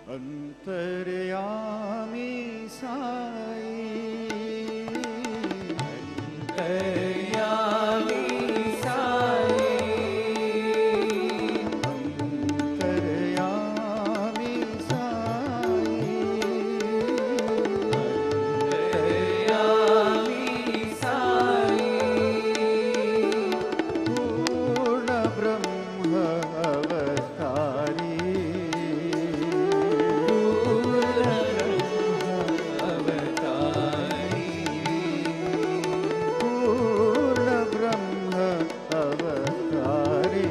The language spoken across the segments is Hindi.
अंतर्यामी साई, अंतर्यामी साई, अंतर्यामी साई, अंतर्यामी साई, पूर्ण ब्रह्म अवतारी, पूर्ण ब्रह्म अवतारी,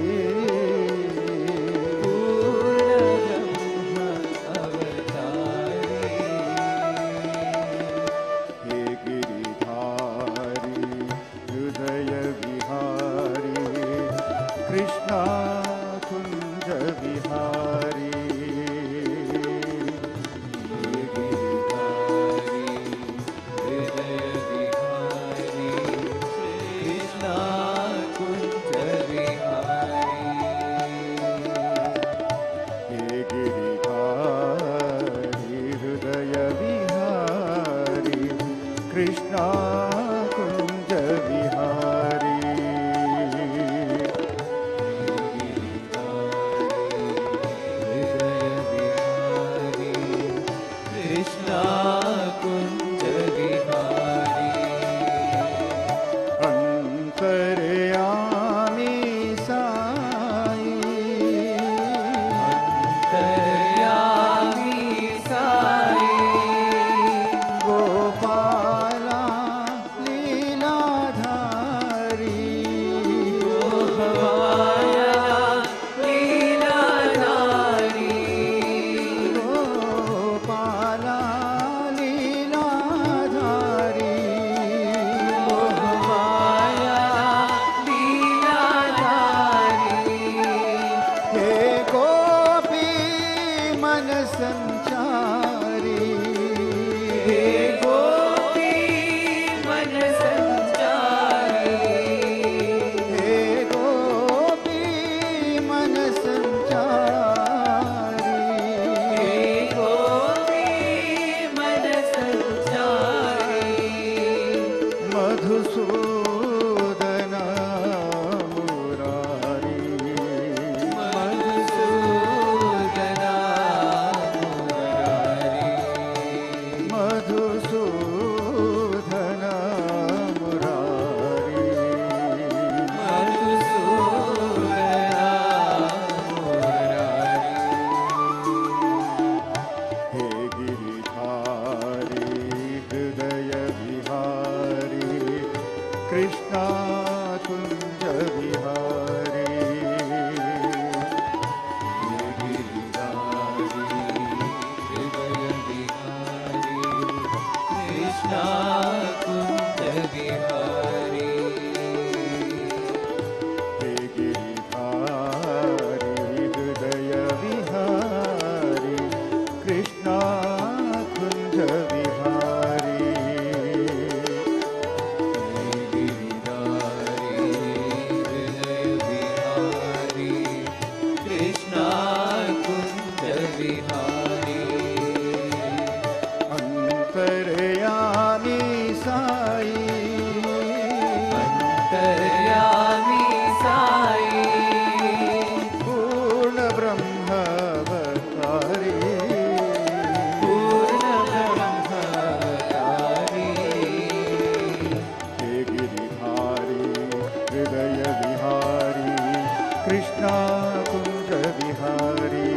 हे गिरिधारी हृदय विहारी कृष्णा कुंज विहारी, हे गिरिधारी हृदय विहारी कृष्णा कुंज विहारी, अंतर्यामी साई, गोपाला लीलाधारी, गोपाला लीलाधारी, हे गोपी मन संचारी, हे गोपी मन संचारी, मधुसूदन मुरारी, मधुसूदन मुरारी, हे गिरिधारी हृदय विहारी कृष्णा कुंज विहारी, हे गिरिधारी हृदय विहारी कृष्णा कुंज विहारी, अंतर्यामी साई, पूर्ण ब्रह्म अवतारी, हे गिरिधारी हृदय विहारी कृष्णा कुंज विहारी,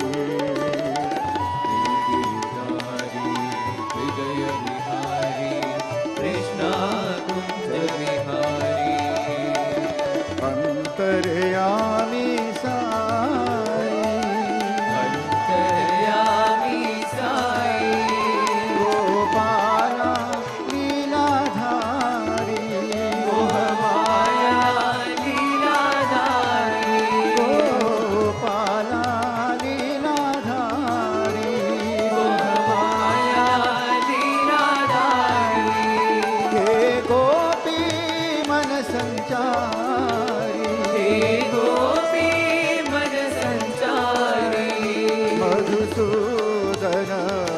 अंतर्यामी साई, गोपाला लीलाधारी, गोपाला लीलाधारी, हे गोपी मन संचारी, मधुसूदन कनक